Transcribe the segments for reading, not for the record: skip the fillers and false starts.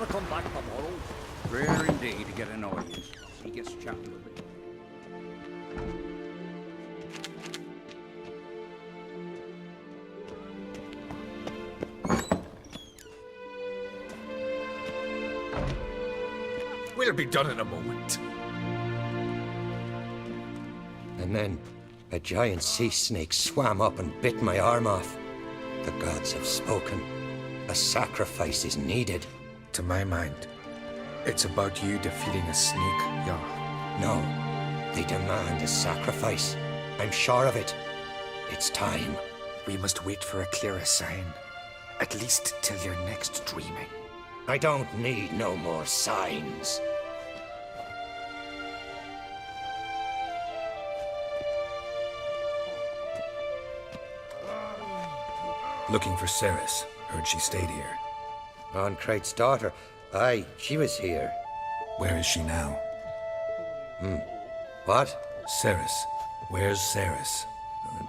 to come back tomorrow? Rare indeed to get an audience. He gets chatting with me. We'll be done in a moment. And then a giant sea snake swam up and bit my arm off. The gods have spoken. A sacrifice is needed. To my mind, it's about you defeating a snake, Jarl. No, they demand a sacrifice. I'm sure of it. It's time. We must wait for a clearer sign. At least till your next dreaming. I don't need no more signs. Looking for Ceres. Heard she stayed here. Oncrate's daughter. Aye, she was here. Where is she now? What? Ceres. Where's Ceres?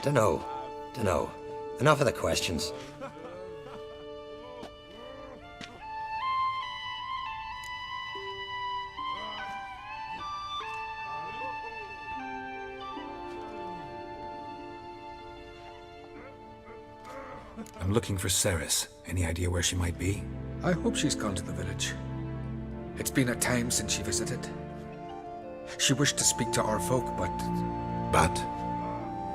Dunno. Enough of the questions. I'm looking for Ceres. Any idea where she might be? I hope she's gone to the village. It's been a time since she visited. She wished to speak to our folk, but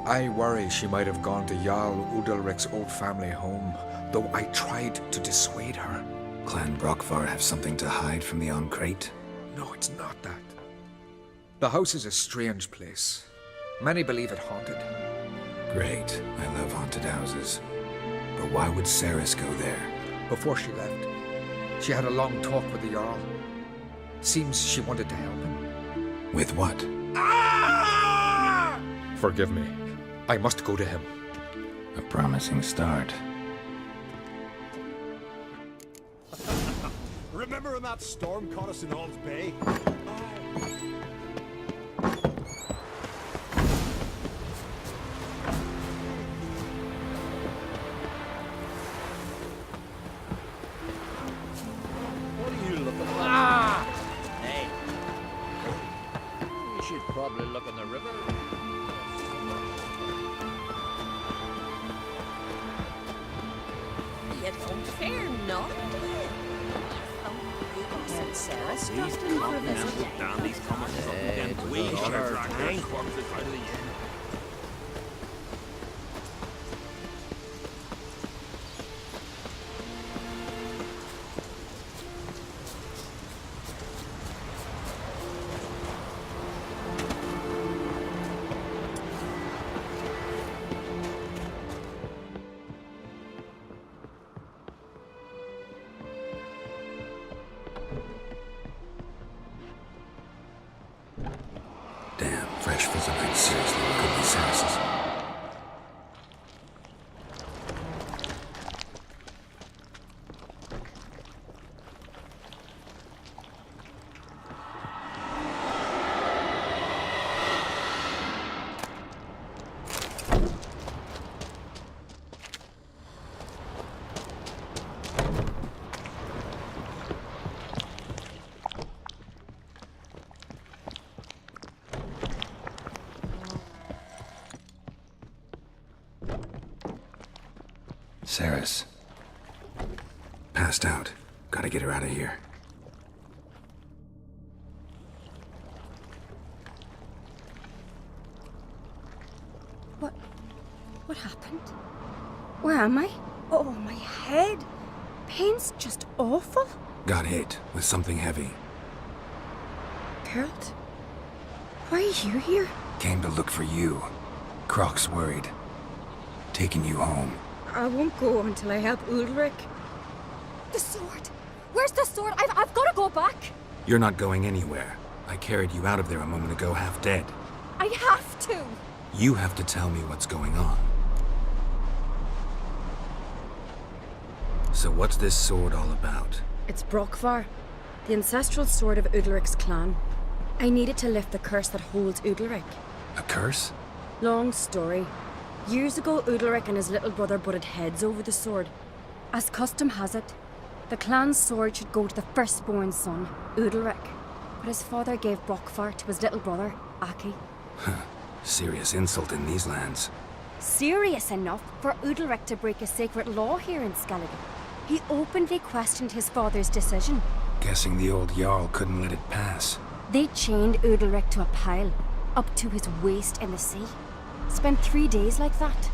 I worry she might have gone to Jarl Udalric's old family home, though I tried to dissuade her. Clan Brockvar have something to hide from the Oncrate? No, it's not that. The house is a strange place. Many believe it haunted. Great. I love haunted houses. But why would Ceres go there? Before she left, she had a long talk with the Jarl. Seems she wanted to help him. With what? Forgive me. I must go to him. A promising start. Remember when that storm caught us in All's Bay? What are you looking at? Hey. We should probably look in the river. You don't fare not. Sarah stopped in for a visit. Dandy's coming to something again. We should drag their corpses out of the inn. Damn, fresh Fizzleite seriously could be Ceres's. Ceres. Passed out. Gotta get her out of here. What happened? Where am I? Oh, my head. Pain's just awful. Got hit with something heavy. Geralt? Why are you here? Came to look for you. Croc's worried. Taking you home. I won't go until I help Ulrich. The sword! Where's the sword? I've got to go back! You're not going anywhere. I carried you out of there a moment ago half dead. I have to! You have to tell me what's going on. So what's this sword all about? It's Brockvar, the ancestral sword of Udalric's clan. I needed to lift the curse that holds Udalric. A curse? Long story. Years ago, Udalric and his little brother butted heads over the sword. As custom has it, The clan's sword should go to the firstborn son, Udalric. But his father gave Brockvar to his little brother, Aki. Serious insult in these lands. Serious enough for Udalric to break a sacred law here in Skellige. He openly questioned his father's decision. Guessing the old Jarl couldn't let it pass. They chained Udalric to a pile, up to his waist in the sea. Spent 3 days like that.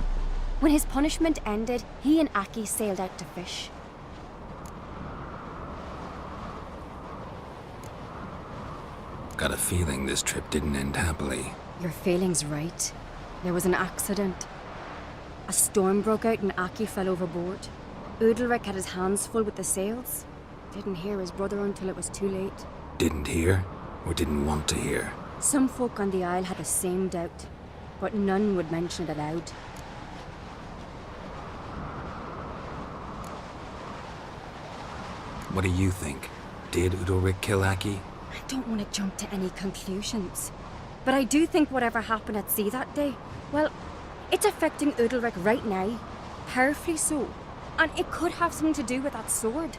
When his punishment ended, he and Aki sailed out to fish. Got a feeling this trip didn't end happily. Your feeling's right. There was an accident. A storm broke out and Aki fell overboard. Udalric had his hands full with the sails. Didn't hear his brother until it was too late. Didn't hear, or didn't want to hear. Some folk on the Isle had the same doubt, but none would mention it aloud. What do you think? Did Udalric kill Aki? I don't want to jump to any conclusions, but I do think whatever happened at sea that day, well, it's affecting Udalric right now, powerfully so, and it could have something to do with that sword.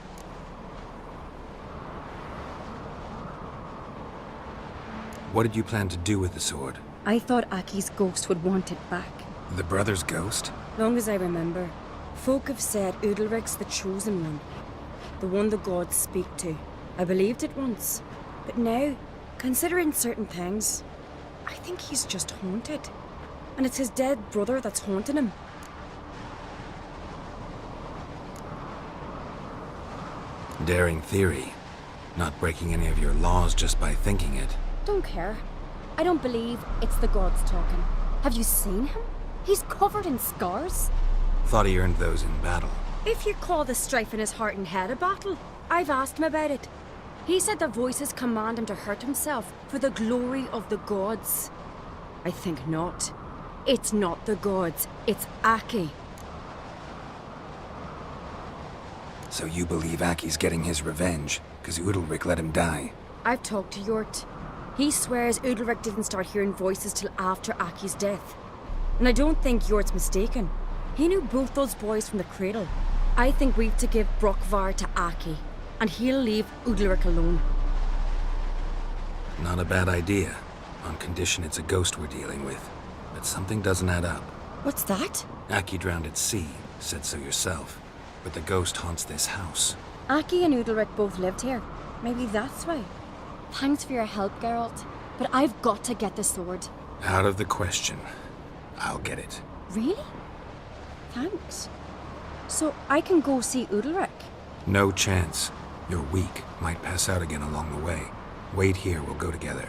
What did you plan to do with the sword? I thought Aki's ghost would want it back. The brother's ghost? Long as I remember, folk have said Udalric's the chosen one, the one the gods speak to. I believed it once, but now, considering certain things, I think he's just haunted. And it's his dead brother that's haunting him. Daring theory. Not breaking any of your laws just by thinking it. Don't care. I don't believe it's the gods talking. Have you seen him? He's covered in scars. Thought he earned those in battle. If you call the strife in his heart and head a battle, I've asked him about it. He said the voices command him to hurt himself for the glory of the gods. I think not. It's not the gods, it's Aki. So you believe Aki's getting his revenge, because Udalric let him die? I've talked to Yort. He swears Udalric didn't start hearing voices till after Aki's death. And I don't think Yort's mistaken. He knew both those boys from the cradle. I think we've to give Brockvar to Aki, and he'll leave Udalric alone. Not a bad idea, on condition it's a ghost we're dealing with. But something doesn't add up. What's that? Aki drowned at sea, said so yourself. But the ghost haunts this house. Aki and Udalric both lived here. Maybe that's why. Thanks for your help, Geralt. But I've got to get the sword. Out of the question. I'll get it. Really? Thanks. So I can go see Udalric? No chance. You're weak. Might pass out again along the way. Wait here, we'll go together.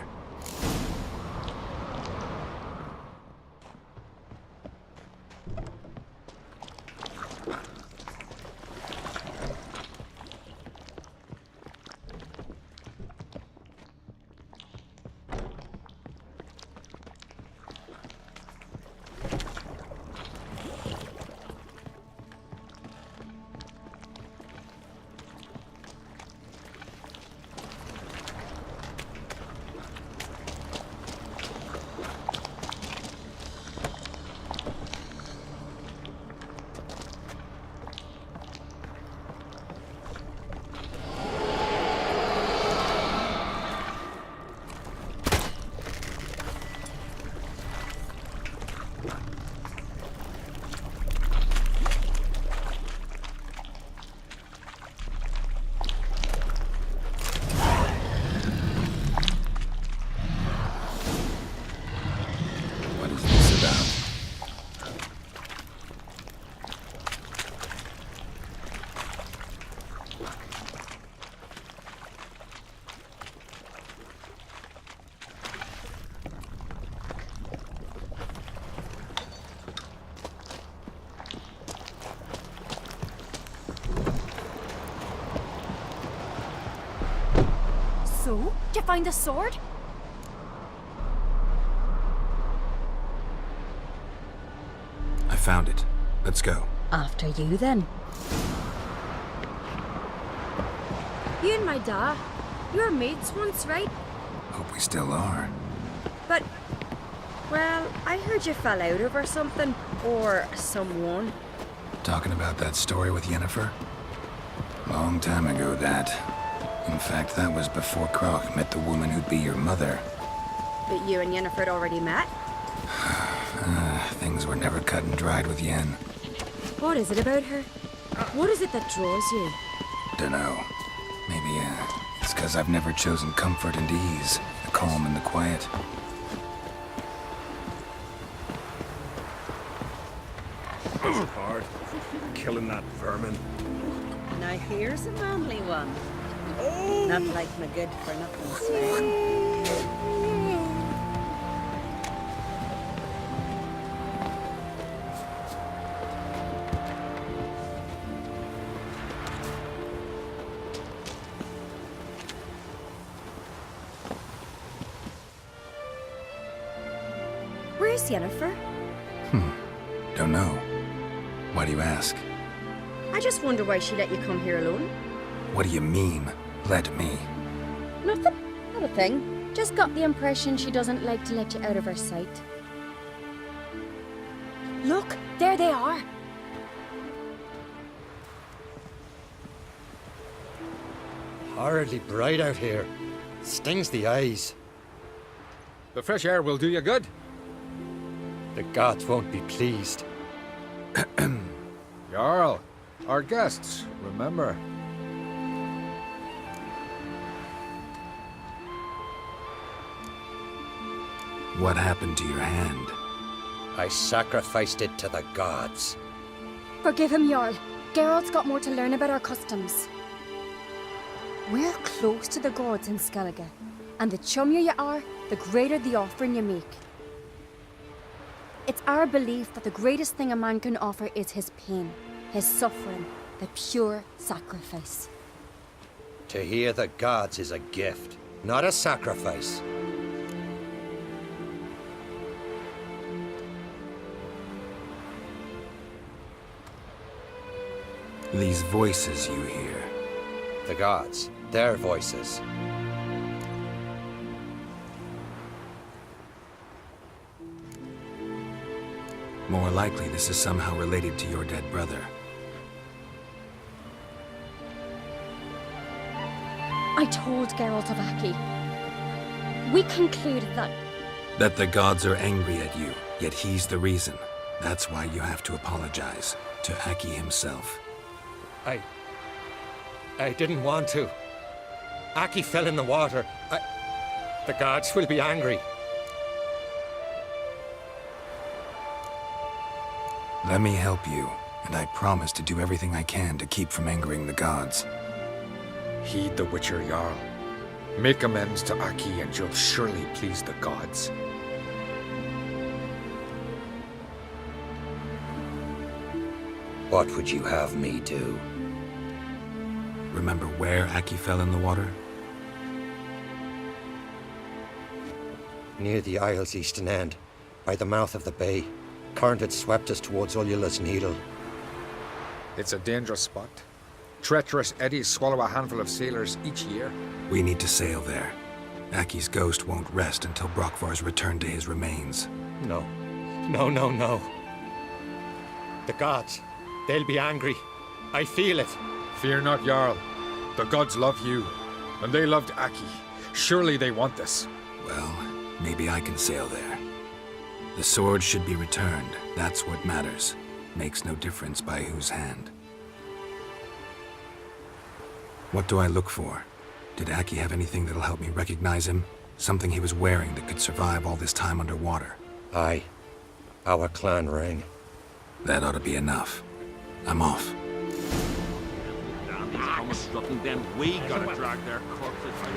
What is this about? So, did you find the sword? I found it. Let's go. After you, then. You and my da, you were mates once, right? Hope we still are. But, well, I heard you fell out over something. Or someone. Talking about that story with Yennefer? Long time ago, that. In fact, that was before Croc met the woman who'd be your mother. But you and Yennefer had already met? Things were never cut and dried with Yen. What is it about her? What is it that draws you? Dunno. Maybe, it's because I've never chosen comfort and ease, the calm and the quiet. Was it hard? Killing that vermin. Now here's a manly one. Not like my good for nothing Sven. Where's Yennefer? Don't know. Why do you ask? I just wonder why she let you come here alone. What do you mean, let me? Nothing. Not a thing. Just got the impression she doesn't like to let you out of her sight. Look, there they are. Horridly bright out here. Stings the eyes. The fresh air will do you good. The gods won't be pleased. Jarl, our guests, remember. What happened to your hand? I sacrificed it to the gods. Forgive him, Jarl. Geralt's got more to learn about our customs. We're close to the gods in Skellige, and the chummier you are, the greater the offering you make. It's our belief that the greatest thing a man can offer is his pain, his suffering, the pure sacrifice. To hear the gods is a gift, not a sacrifice. These voices you hear. The gods, their voices. More likely this is somehow related to your dead brother. I told Geralt of Aki. We concluded that That the gods are angry at you, yet he's the reason. That's why you have to apologize to Aki himself. I didn't want to. Aki fell in the water. The gods will be angry. Let me help you, and I promise to do everything I can to keep from angering the gods. Heed the Witcher, Jarl. Make amends to Aki and you'll surely please the gods. What would you have me do? Remember where Aki fell in the water? Near the Isle's eastern end, by the mouth of the bay. Current had swept us towards Ullula's Needle. It's a dangerous spot. Treacherous eddies swallow a handful of sailors each year. We need to sail there. Aki's ghost won't rest until Brokvar's returned to his remains. No. No. The gods, they'll be angry. I feel it. Fear not, Jarl. The gods love you, and they loved Aki. Surely they want this. Well, maybe I can sail there. The sword should be returned. That's what matters. Makes no difference by whose hand. What do I look for? Did Aki have anything that'll help me recognize him? Something he was wearing that could survive all this time underwater? Aye. Our clan ring. That ought to be enough. I'm off. Damn, these come strutting them. We gotta drag their corpses out.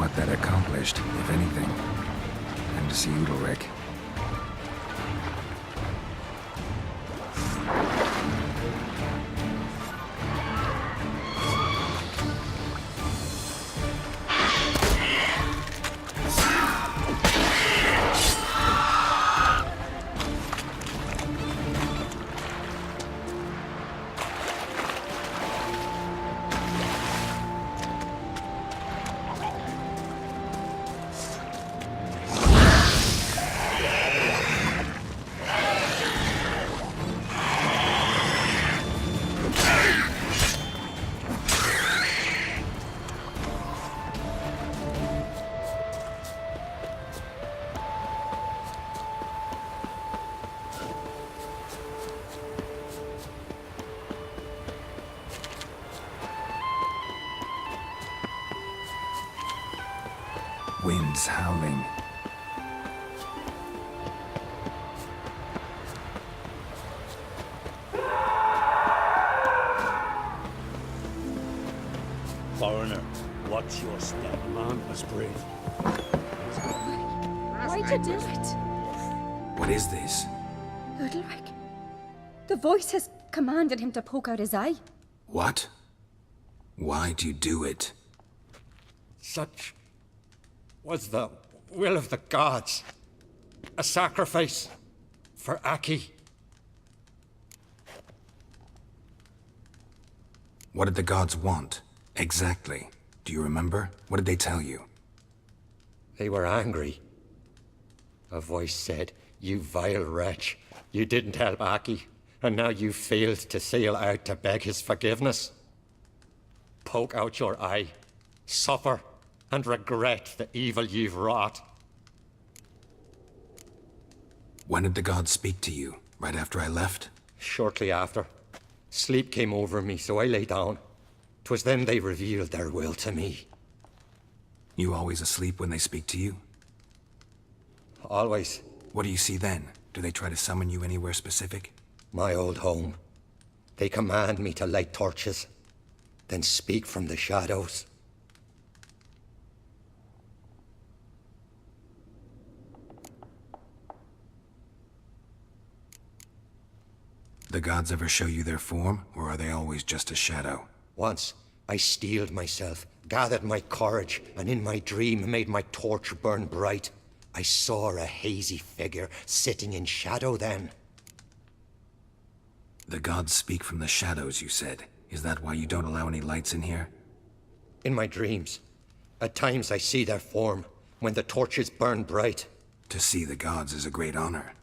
what that accomplished, if anything. And to see Udalric. Winds howling. Foreigner, watch your step. The man was brave. Why'd you do it? What is this? Udalric. The voice has commanded him to poke out his eye. What? Why'd you do it? Such was the will of the gods. A sacrifice for Aki. What did the gods want? Exactly. Do you remember? What did they tell you? They were angry. A voice said, "You vile wretch, you didn't help Aki, and now you failed to sail out to beg his forgiveness. Poke out your eye, suffer, and regret the evil you've wrought." When did the gods speak to you? Right after I left? Shortly after, sleep came over me, so I lay down. 'Twas then they revealed their will to me. You always asleep when they speak to you? Always. What do you see then? Do they try to summon you anywhere specific? My old home. They command me to light torches, then speak from the shadows. The gods ever show you their form, or are they always just a shadow? Once, I steeled myself, gathered my courage, and in my dream made my torch burn bright. I saw a hazy figure sitting in shadow then. The gods speak from the shadows, you said. Is that why you don't allow any lights in here? In my dreams, at times I see their form, when the torches burn bright. To see the gods is a great honor.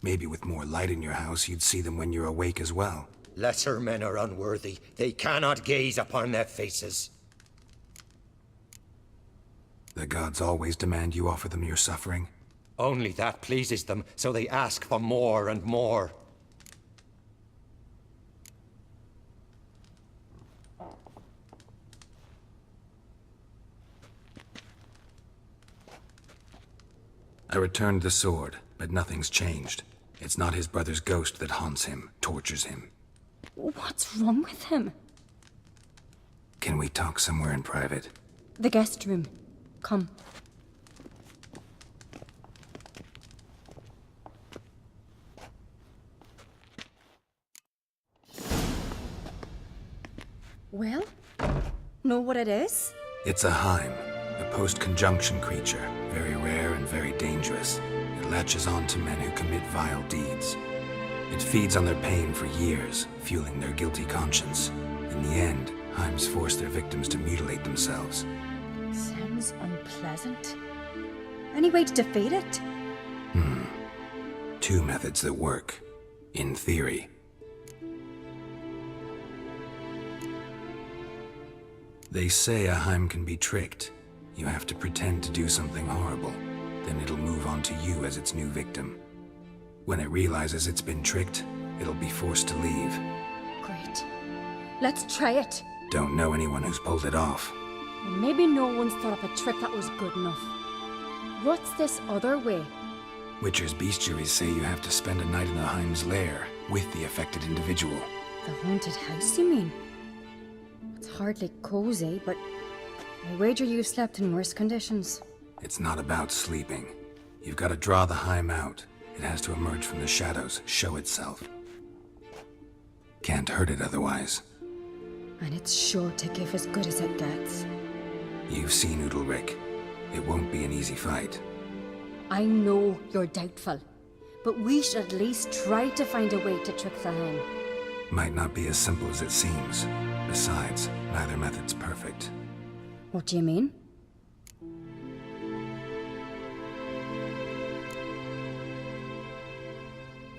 Maybe with more light in your house, you'd see them when you're awake as well. Lesser men are unworthy. They cannot gaze upon their faces. The gods always demand you offer them your suffering? Only that pleases them, so they ask for more and more. I returned the sword, but nothing's changed. It's not his brother's ghost that haunts him, tortures him. What's wrong with him? Can we talk somewhere in private? The guest room. Come. Well, know what it is? It's a Heim, a post-conjunction creature, very rare and very dangerous. It latches on to men who commit vile deeds. It feeds on their pain for years, fueling their guilty conscience. In the end, Heims force their victims to mutilate themselves. Sounds unpleasant. Any way to defeat it? Two methods that work, in theory. They say a Heim can be tricked. You have to pretend to do something horrible. Then it'll move on to you as its new victim. When it realizes it's been tricked, it'll be forced to leave. Great. Let's try it. Don't know anyone who's pulled it off. Maybe no one's thought up a trick that was good enough. What's this other way? Witcher's bestiaries say you have to spend a night in the Heim's lair with the affected individual. The haunted house, you mean? It's hardly cozy, but I wager you've slept in worse conditions. It's not about sleeping. You've got to draw the Heim out. It has to emerge from the shadows, show itself. Can't hurt it otherwise. And it's sure to give as good as it gets. You've seen Udalric. It won't be an easy fight. I know you're doubtful, but we should at least try to find a way to trick the Heim. Might not be as simple as it seems. Besides, neither method's perfect. What do you mean?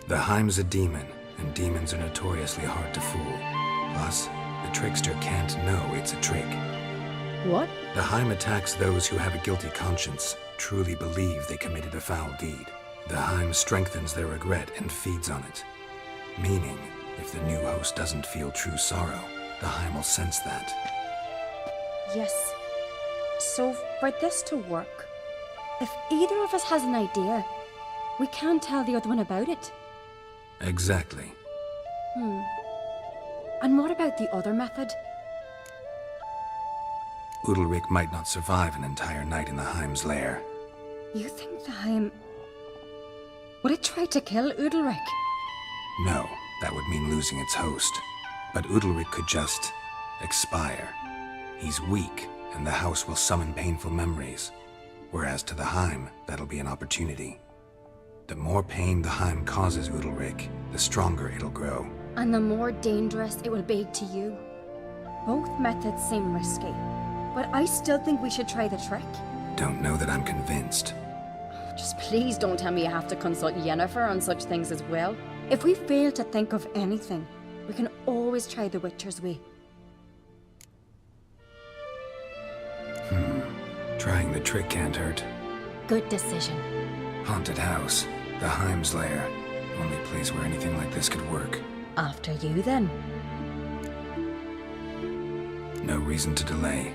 The Heim's a demon, and demons are notoriously hard to fool. Plus, the trickster can't know it's a trick. What? The Heim attacks those who have a guilty conscience, truly believe they committed a foul deed. The Heim strengthens their regret and feeds on it. Meaning, if the new host doesn't feel true sorrow, the Heim will sense that. Yes. So, for this to work, if either of us has an idea, we can tell the other one about it. Exactly. And what about the other method? Udalric might not survive an entire night in the Heim's lair. You think the Heim... Would it try to kill Udalric? No, that would mean losing its host. But Udalric could just expire. He's weak, and the house will summon painful memories. Whereas to the Heim, that'll be an opportunity. The more pain the Heim causes Udalric, the stronger it'll grow. And the more dangerous it will be to you. Both methods seem risky, but I still think we should try the trick. Don't know that I'm convinced. Just please don't tell me you have to consult Yennefer on such things as well. If we fail to think of anything, we can always try the Witcher's way. Trying the trick can't hurt. Good decision. Haunted house, the Heim's lair. Only place where anything like this could work. After you, then. No reason to delay.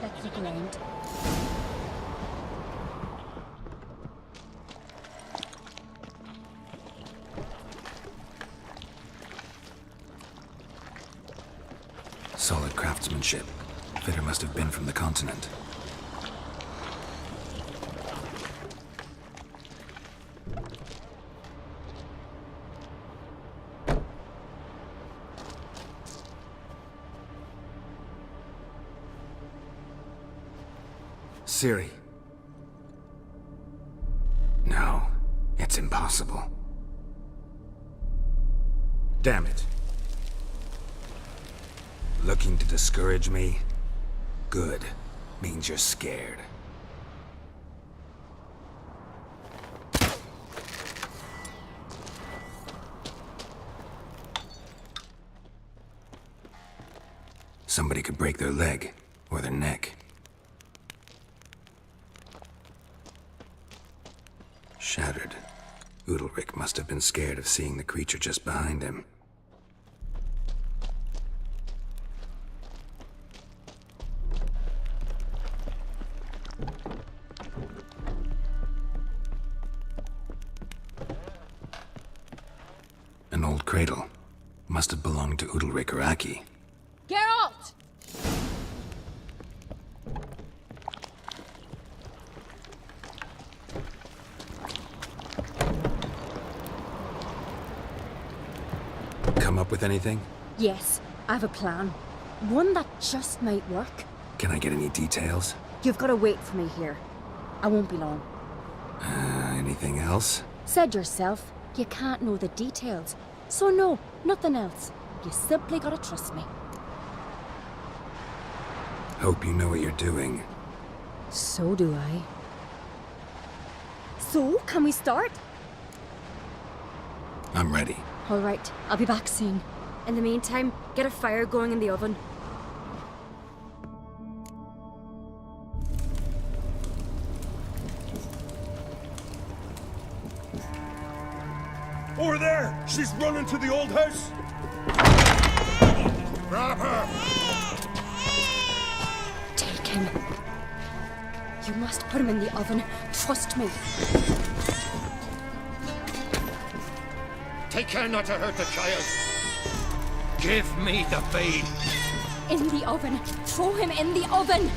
Let's look around. Solid craftsmanship. Fitter must have been from the continent. Ciri. No, it's impossible. Damn it. Looking to discourage me? Good. Means you're scared. Somebody could break their leg, or their neck. Shattered. Udalric must have been scared of seeing the creature just behind him. An old cradle. Must have belonged to Udalric or Aki. Geralt! Come up with anything? Yes, I have a plan. One that just might work. Can I get any details? You've got to wait for me here. I won't be long. Anything else? Said yourself, you can't know the details. So no, nothing else. You simply gotta trust me. Hope you know what you're doing. So do I. So, can we start? I'm ready. All right, I'll be back soon. In the meantime, get a fire going in the oven. Over there! She's running to the old house! Grab her! Take him. You must put him in the oven. Trust me. Take care not to hurt the child. Give me the babe. In the oven. Throw him in the oven.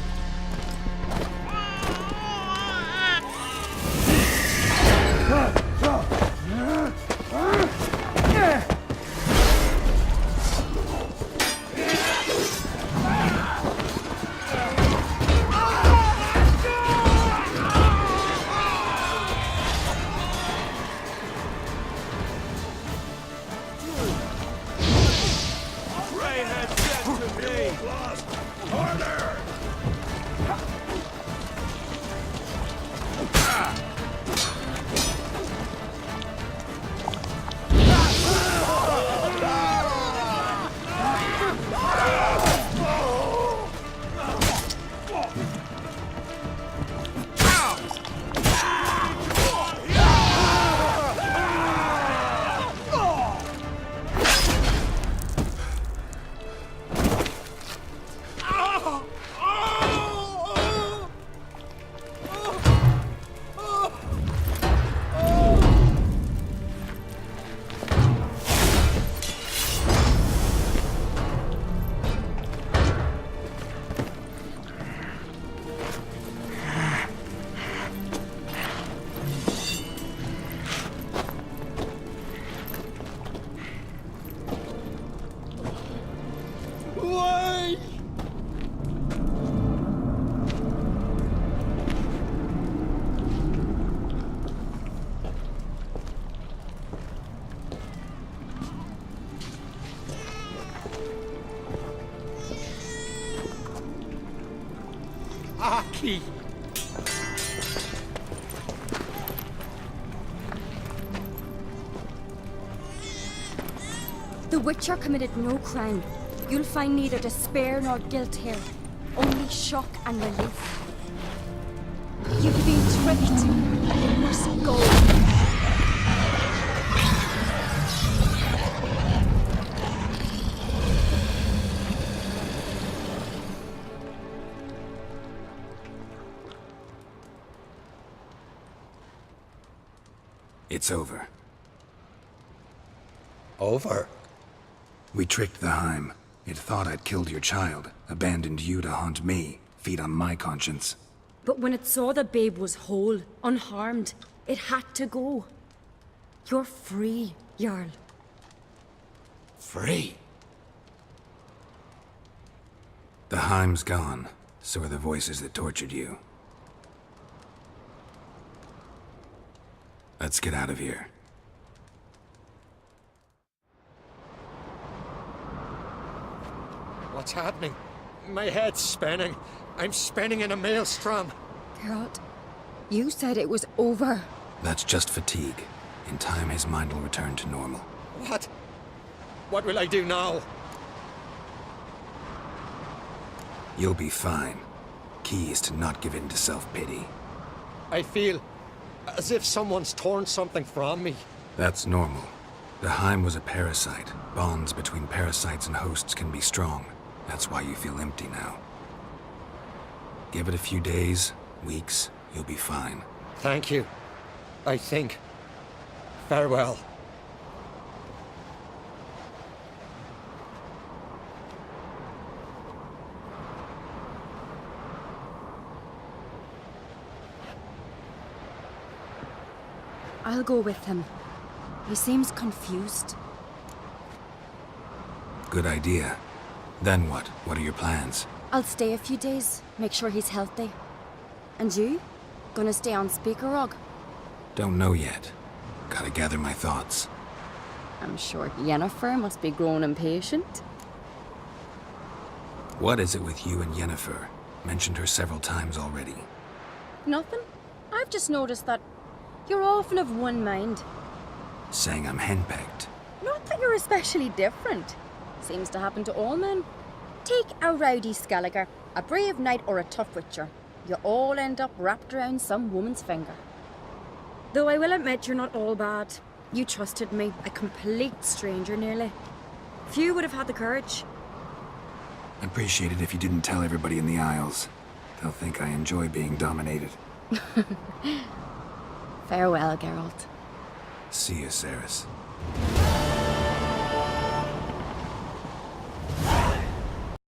Aki! The Witcher committed no crime. You'll find neither despair nor guilt here. Only shock and relief. You've been tricked. You must go. It's over. Over? We tricked the Heim. It thought I'd killed your child, abandoned you to haunt me, feed on my conscience. But when it saw the babe was whole, unharmed, it had to go. You're free, Jarl. Free? The Heim's gone, so are the voices that tortured you. Let's get out of here. What's happening? My head's spinning. I'm spinning in a maelstrom. Geralt, you said it was over. That's just fatigue. In time, his mind will return to normal. What? What will I do now? You'll be fine. Key is to not give in to self-pity. I feel as if someone's torn something from me. That's normal. The Heim was a parasite. Bonds between parasites and hosts can be strong. That's why you feel empty now. Give it a few days, weeks, you'll be fine. Thank you. I think. Farewell. I'll go with him. He seems confused. Good idea. Then what? What are your plans? I'll stay a few days, make sure he's healthy. And you? Gonna stay on Speakerog? Don't know yet. Gotta gather my thoughts. I'm sure Yennefer must be growing impatient. What is it with you and Yennefer? Mentioned her several times already. Nothing. I've just noticed that you're often of one mind. Saying I'm henpecked. Not that you're especially different. Seems to happen to all men. Take a rowdy Skelliger, a brave knight or a tough witcher. You all end up wrapped around some woman's finger. Though I will admit you're not all bad. You trusted me, a complete stranger nearly. Few would have had the courage. I'd appreciate it if you didn't tell everybody in the Isles. They'll think I enjoy being dominated. Farewell, Geralt. See you, Ceres.